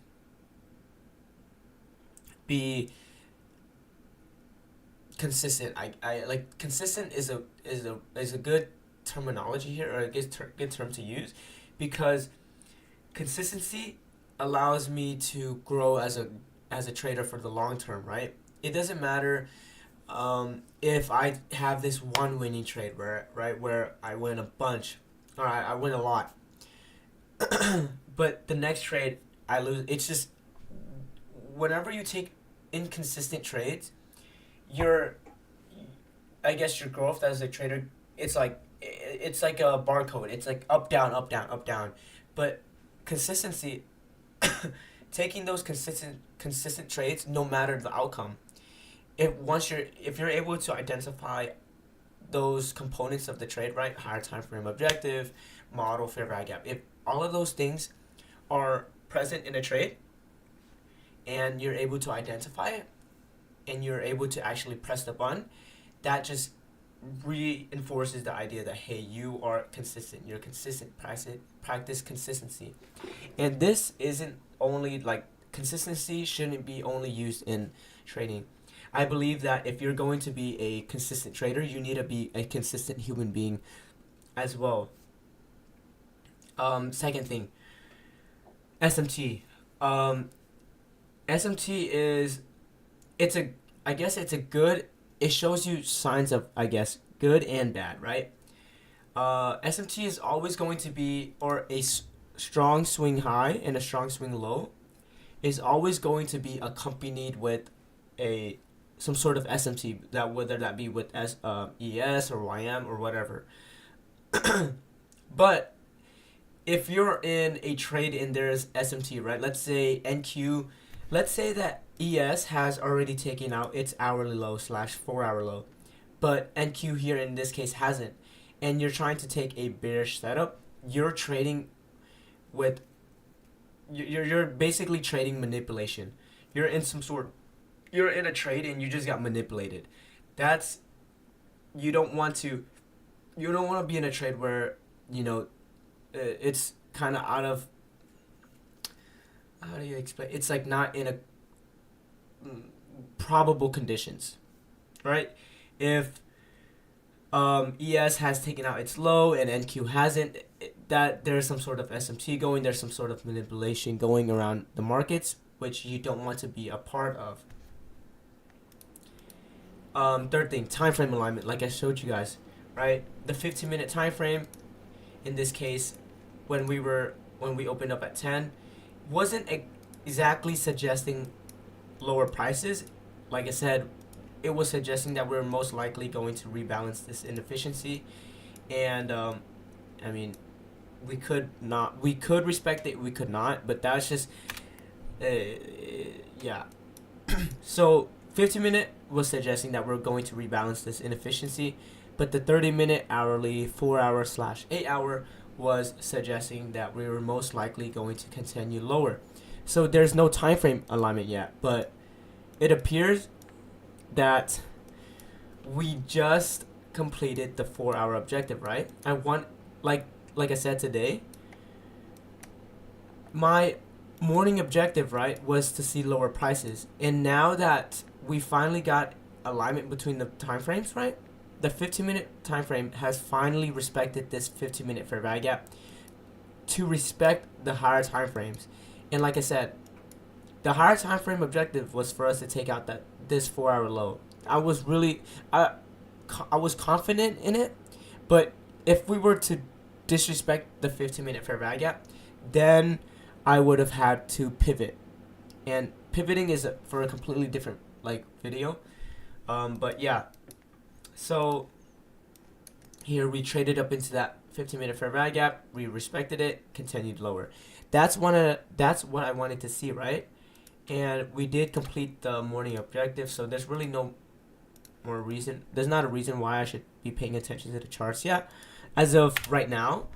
be consistent. I like consistent is a good terminology here, or a good term to use, because consistency allows me to grow as a trader for the long term, right? It doesn't matter if I have this one winning trade where I win a bunch, or I win a lot, but the next trade I lose. It's just whenever you take inconsistent trades, I guess your growth as a trader, it's like a barcode. It's like up down up down up down, but consistency, taking those consistent trades no matter the outcome. If you're able to identify those components of the trade, right? Higher time frame objective, model, fair value gap. If all of those things are present in a trade and you're able to identify it and you're able to actually press the button, that just reinforces the idea that, hey, you are consistent. You're consistent. Practice consistency. And this isn't only like, consistency shouldn't be only used in trading. I believe that if you're going to be a consistent trader, you need to be a consistent human being as well. Second thing, SMT. SMT is, I guess it's a good, it shows you signs of, I guess, good and bad, right? SMT is always going to be, or a strong swing high and a strong swing low is always going to be accompanied with some sort of SMT, that whether that be with ES or YM or whatever. But if you're in a trade and there's SMT, right? Let's say NQ, let's say that ES has already taken out its hourly low / 4-hour low, but NQ here in this case hasn't, and you're trying to take a bearish setup, you're trading with, you're basically trading manipulation. You're in a trade and you just got manipulated. You don't want to be in a trade where, it's kind of out of, how do you explain? It's like not in a probable conditions, right? If ES has taken out its low and NQ hasn't, that there's some sort of SMT going, there's some sort of manipulation going around the markets, which you don't want to be a part of. Third thing, time frame alignment, like I showed you guys, right? The 15-minute time frame, in this case, when we opened up at 10, wasn't exactly suggesting lower prices. Like I said, it was suggesting that we're most likely going to rebalance this inefficiency, and I mean, we could respect it, we could not, but that's just yeah. So 15-minute was suggesting that we're going to rebalance this inefficiency, but the 30-minute, hourly, 4-hour slash 8-hour was suggesting that we were most likely going to continue lower. So there's no time frame alignment yet, but it appears that we just completed the 4-hour objective, right? I want, like I said today, my morning objective, right, was to see lower prices. And now that we finally got alignment between the time frames, right? The 15-minute time frame has finally respected this 15-minute fair value gap to respect the higher time frames. And like I said, the higher time frame objective was for us to take out this 4-hour low. I was confident in it, but if we were to disrespect the 15-minute fair value gap, then I would have had to pivot. And pivoting is for a completely different video. But yeah, so here we traded up into that 15-minute fair value gap. We respected it, continued lower. That's what I wanted to see, right? And we did complete the morning objective. So there's really no more reason. There's not a reason why I should be paying attention to the charts yet. As of right now,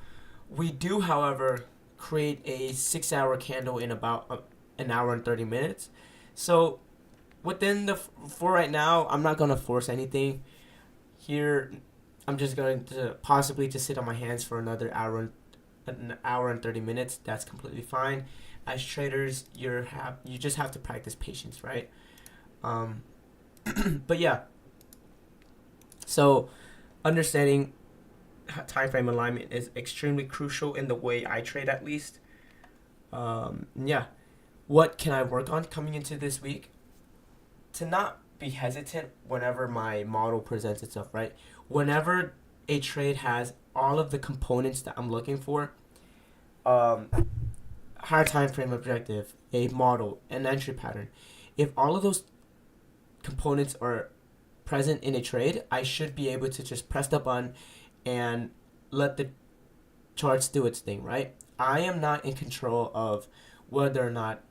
we do, however, create a 6-hour candle in about an hour and 30 minutes. So within for right now, I'm not gonna force anything here. I'm just going to possibly just sit on my hands for an hour and 30 minutes. That's completely fine. As traders, you just have to practice patience, right? But yeah, so understanding time frame alignment is extremely crucial in the way I trade, at least. Yeah, what can I work on coming into this week? To not be hesitant whenever my model presents itself, right? Whenever a trade has all of the components that I'm looking for, higher time frame objective, a model, an entry pattern, if all of those components are present in a trade, I should be able to just press the button and let the charts do its thing, right? I am not in control of whether or not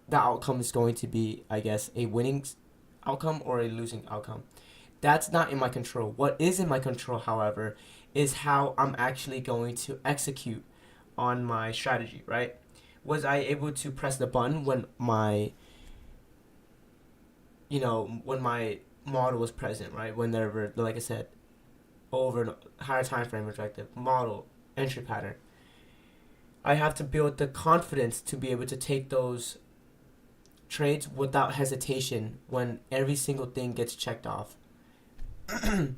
the outcome is going to be, I guess, a winning outcome or a losing outcome. That's not in my control. What is in my control, however, is how I'm actually going to execute on my strategy, right? Was I able to press the button when my model was present, right? Whenever, like I said, over higher time frame objective, model, entry pattern. I have to build the confidence to be able to take those trades without hesitation when every single thing gets checked off. And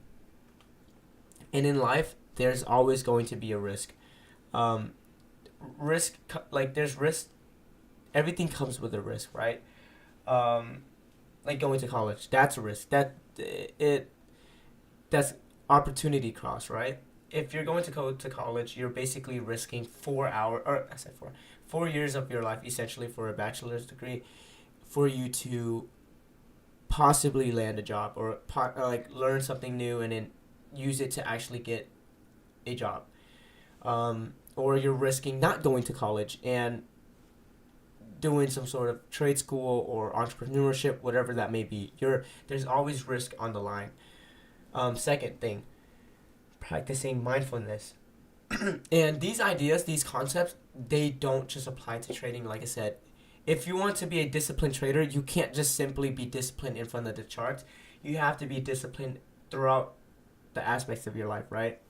in life, there's always going to be a risk. There's risk. Everything comes with a risk, right? Like going to college, that's a risk. That's opportunity cost, right? If you're going to go to college, you're basically risking 4 years of your life, essentially, for a bachelor's degree, for you to possibly land a job or learn something new and then use it to actually get a job. Or you're risking not going to college and doing some sort of trade school or entrepreneurship, whatever that may be. There's always risk on the line. Second thing, practicing mindfulness. And these ideas, these concepts, they don't just apply to trading. Like I said, if you want to be a disciplined trader, you can't just simply be disciplined in front of the charts. You have to be disciplined throughout the aspects of your life, right?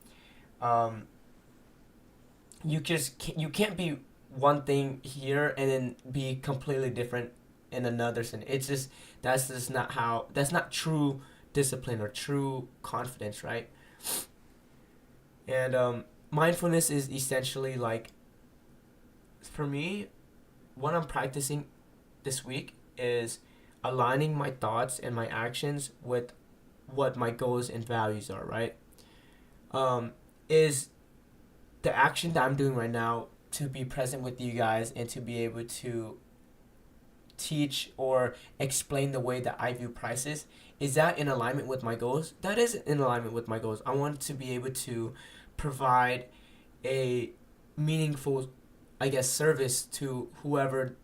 You can't be one thing here and then be completely different in another sense. That's not true discipline or true confidence, right? And mindfulness is essentially, like, for me, what I'm practicing this week is aligning my thoughts and my actions with what my goals and values are, right? Is the action that I'm doing right now to be present with you guys and to be able to teach or explain the way that I view prices, is that in alignment with my goals? That is in alignment with my goals. I want to be able to provide a meaningful, I guess, service to whoever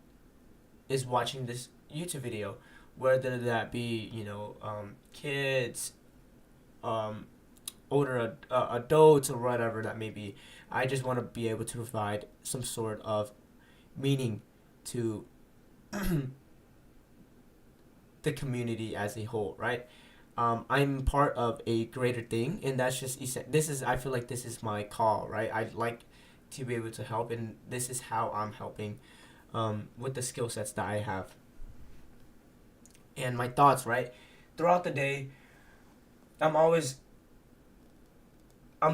is watching this YouTube video, whether that be, kids, order adults or whatever that may be. I just want to be able to provide some sort of meaning to the community as a whole, right? I'm part of a greater thing, and that's just I feel like this is my call, right? I'd like to be able to help, and this is how I'm helping with the skill sets that I have. And my thoughts, right? Throughout the day, I'm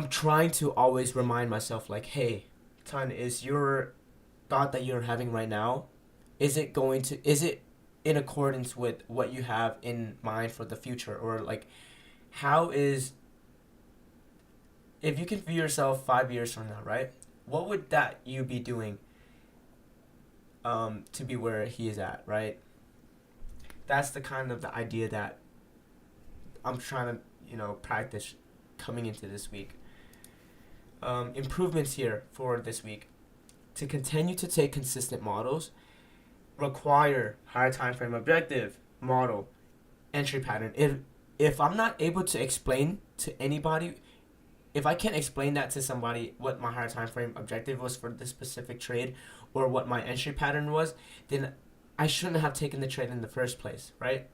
trying to always remind myself, like, hey, Tan, is your thought that you're having right now, is it in accordance with what you have in mind for the future? Or like, if you can view yourself 5 years from now, right? What would that you be doing to be where he is at, right? That's the kind of the idea that I'm trying to, practice coming into this week. Improvements here for this week. To continue to take consistent models, require higher time frame objective, model, entry pattern. If I'm not able to explain to anybody, if I can't explain that to somebody what my higher time frame objective was for this specific trade or what my entry pattern was, then I shouldn't have taken the trade in the first place, right?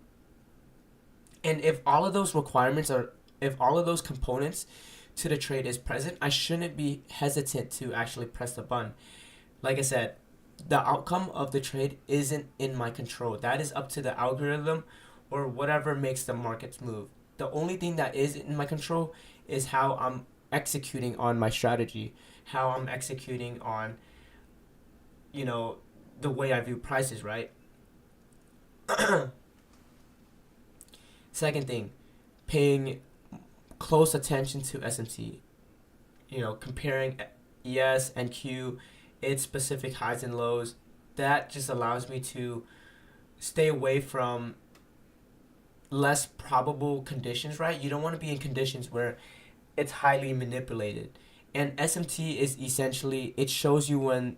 And if all of those components to the trade is present, I shouldn't be hesitant to actually press the button. Like I said, the outcome of the trade isn't in my control. That is up to the algorithm or whatever makes the markets move. The only thing that is in my control is how I'm executing on my strategy, how I'm executing on, the way I view prices, right? Second thing, paying close attention to SMT. Comparing ES and Q, its specific highs and lows. That just allows me to stay away from less probable conditions, right? You don't want to be in conditions where it's highly manipulated. And SMT is essentially, it shows you when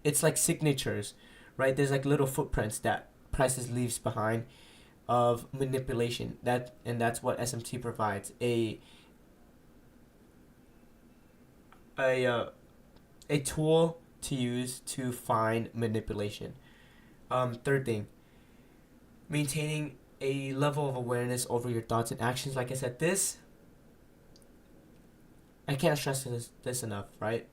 it's like signatures, right? There's like little footprints that prices leaves behind of manipulation. That's what SMT provides. A tool to use to find manipulation. Third thing, maintaining a level of awareness over your thoughts and actions. Like I said, I can't stress this enough, right?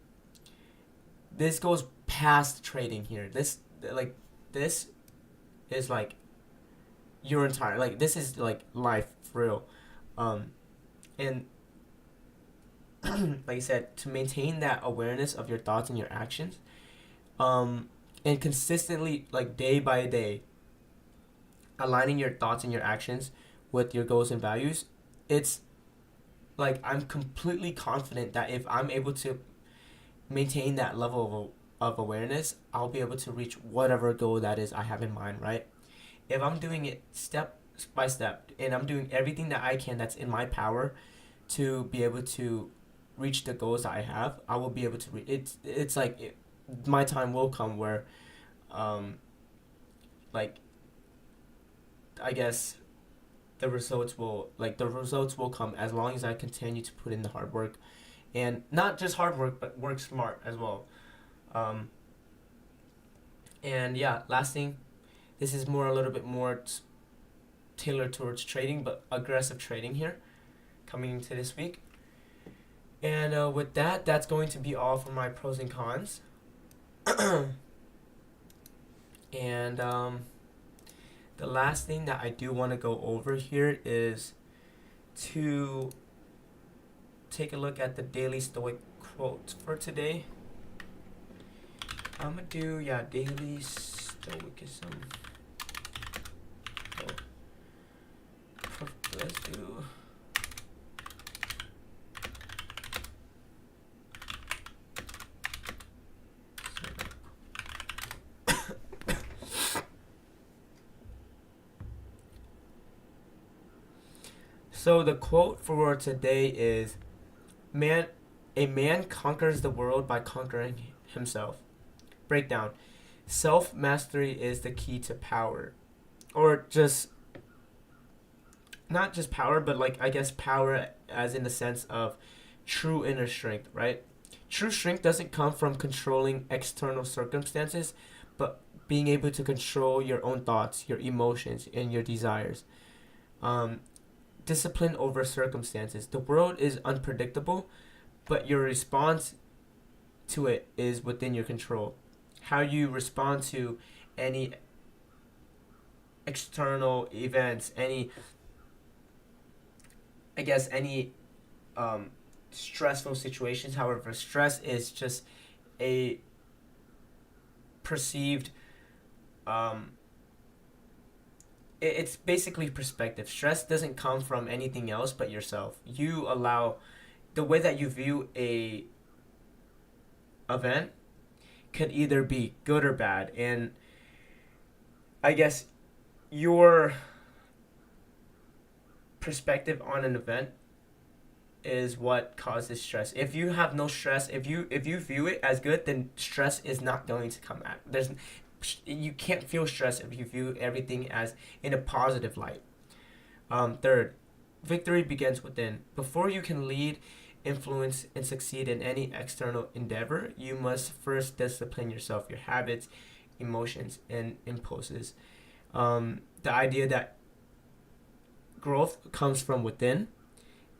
This goes past trading here. This is like your entire, like, this is like life for real. And like I said, to maintain that awareness of your thoughts and your actions, and consistently, like day by day, aligning your thoughts and your actions with your goals and values, it's like I'm completely confident that if I'm able to maintain that level of awareness, I'll be able to reach whatever goal that is I have in mind, right? If I'm doing it step by step and I'm doing everything that I can that's in my power to be able to reach the goals that I have, I will be able to it's like my time will come where like, I guess the results will come as long as I continue to put in the hard work, and not just hard work but work smart as well. And yeah, last thing, this is a little bit more tailored towards trading, but aggressive trading here coming into this week. And with that's going to be all for my pros and cons. And the last thing that I do want to go over here is to take a look at the daily Stoic quotes for today. I'm going to do, daily Stoicism. Let's do... So the quote for today is, a man conquers the world by conquering himself. Breakdown. Self-mastery is the key to power. Or just, not just power, but like, I guess power as in the sense of true inner strength, right? True strength doesn't come from controlling external circumstances, but being able to control your own thoughts, your emotions, and your desires. Discipline over circumstances. The world is unpredictable, but your response to it is within your control. How you respond to any external events, any stressful situations. However, stress is just a perceived it's basically perspective. Stress doesn't come from anything else but yourself. You allow the way that you view a event could either be good or bad, and I guess your perspective on an event is what causes stress. If you have no stress, if you view it as good, then stress is not going to come out. You can't feel stress if you view everything as in a positive light. Third, victory begins within. Before you can lead, influence, and succeed in any external endeavor, you must first discipline yourself, your habits, emotions, and impulses. The idea that growth comes from within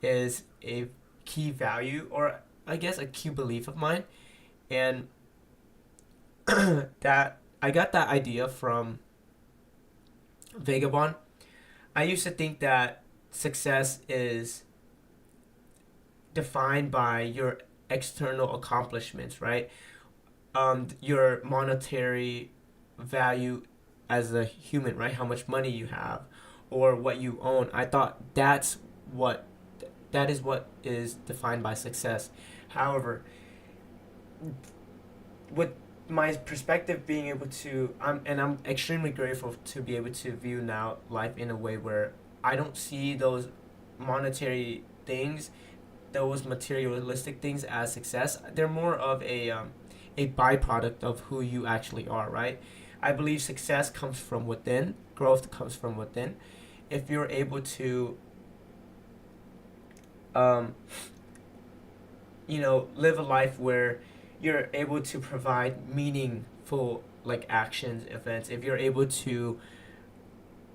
is a key value, or I guess a key belief of mine, and that I got that idea from Vagabond. I used to think that success is defined by your external accomplishments, right? Your monetary value as a human, right? How much money you have or what you own. I thought that is what is defined by success. However, with my perspective being able to, I'm extremely grateful to be able to view now life in a way where I don't see those monetary things, those materialistic things as success. They're more of a byproduct of who you actually are, right? I believe success comes from within, growth comes from within. If you're able to live a life where you're able to provide meaningful like actions, events, if you're able to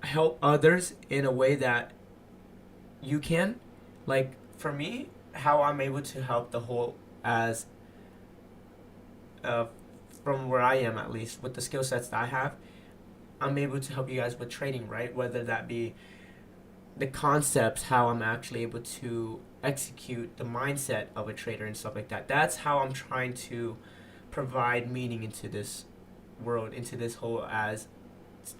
help others in a way that you can, like for me, how I'm able to help the whole as from where I am, at least with the skill sets that I have, I'm able to help you guys with trading, right? Whether that be the concepts, how I'm actually able to execute the mindset of a trader and stuff like that. That's how I'm trying to provide meaning into this world, into this whole, as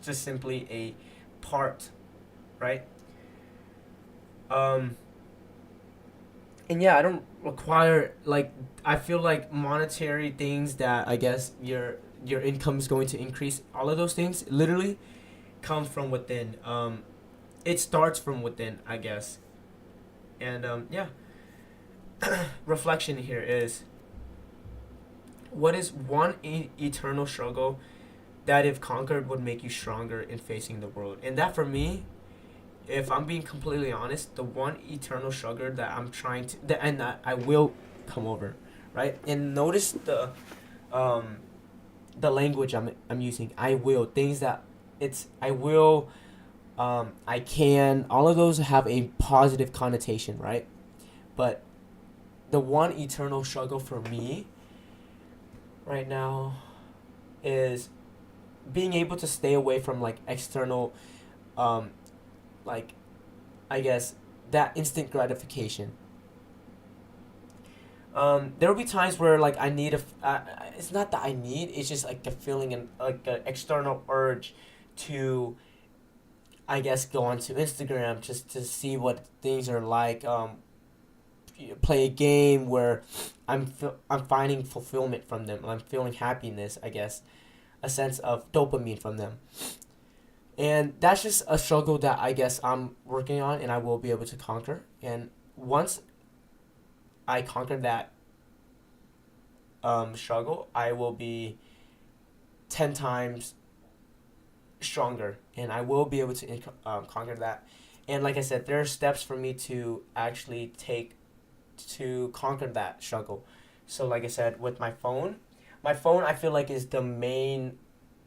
just simply a part, right? And yeah, I don't require, like, I feel like monetary things that I guess your income is going to increase. All of those things literally come from within. It starts from within, I guess. And yeah, reflection here is, what is one eternal struggle that if conquered would make you stronger in facing the world? And that for me, if I'm being completely honest, the one eternal struggle that I'm trying to, and that I will come over, right? And notice the language I'm using. I will, things that I will, I can, all of those have a positive connotation, right? But the one eternal struggle for me right now is being able to stay away from like external, like, I guess, that instant gratification. There will be times where like I need it's not that I need, it's just like a feeling and like an external urge to, I guess, go onto Instagram just to see what things are like. Play a game where I'm finding fulfillment from them. I'm feeling happiness, I guess, a sense of dopamine from them. And that's just a struggle that I guess I'm working on and I will be able to conquer. And once I conquer that struggle, I will be 10 times stronger and I will be able to conquer that. And like I said, there are steps for me to actually take to conquer that struggle. So like I said, with my phone I feel like is the main,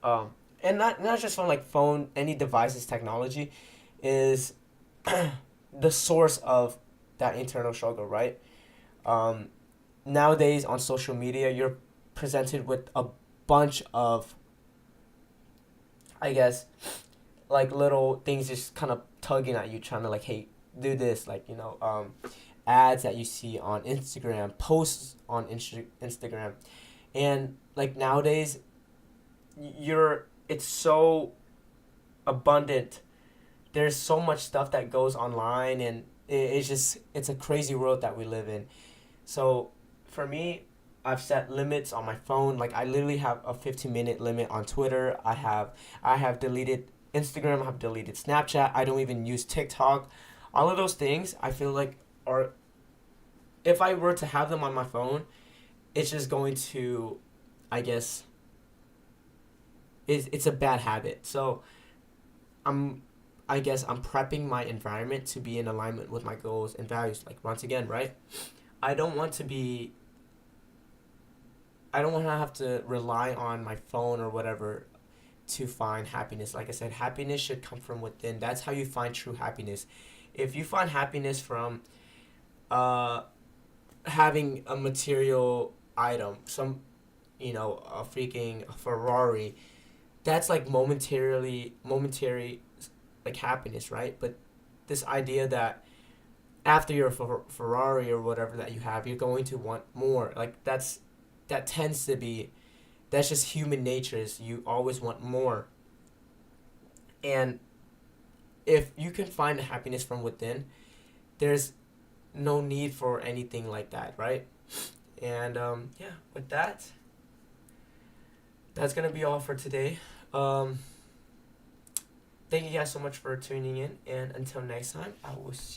um, and not just phone, like phone, any devices, technology, is the source of that internal struggle, right? Um, Nowadays on social media, you're presented with a bunch of, I guess, like little things just kind of tugging at you, trying to like, hey, do this, like, ads that you see on Instagram, posts on Instagram, and like nowadays, it's so abundant. There's so much stuff that goes online, and it's a crazy world that we live in. So for me, I've set limits on my phone. Like I literally have a 15-minute limit on Twitter. I have deleted Instagram. I have deleted Snapchat. I don't even use TikTok. All of those things I feel like are, if I were to have them on my phone, it's just going to, I guess, it's a bad habit. So I'm I guess I'm prepping my environment to be in alignment with my goals and values. Like once again, right? I don't want to be I don't want to have to rely on my phone or whatever to find happiness. Like I said, happiness should come from within. That's how you find true happiness. If you find happiness from uh, having a material item, a freaking Ferrari, that's like momentary, like happiness, right? But this idea that after your Ferrari or whatever that you have, you're going to want more. Like that tends to be, that's just human nature. Is you always want more. And if you can find happiness from within, there's no need for anything like that, right? And yeah, with that, that's gonna be all for today. Um, Thank you guys so much for tuning in, and until next time, I will see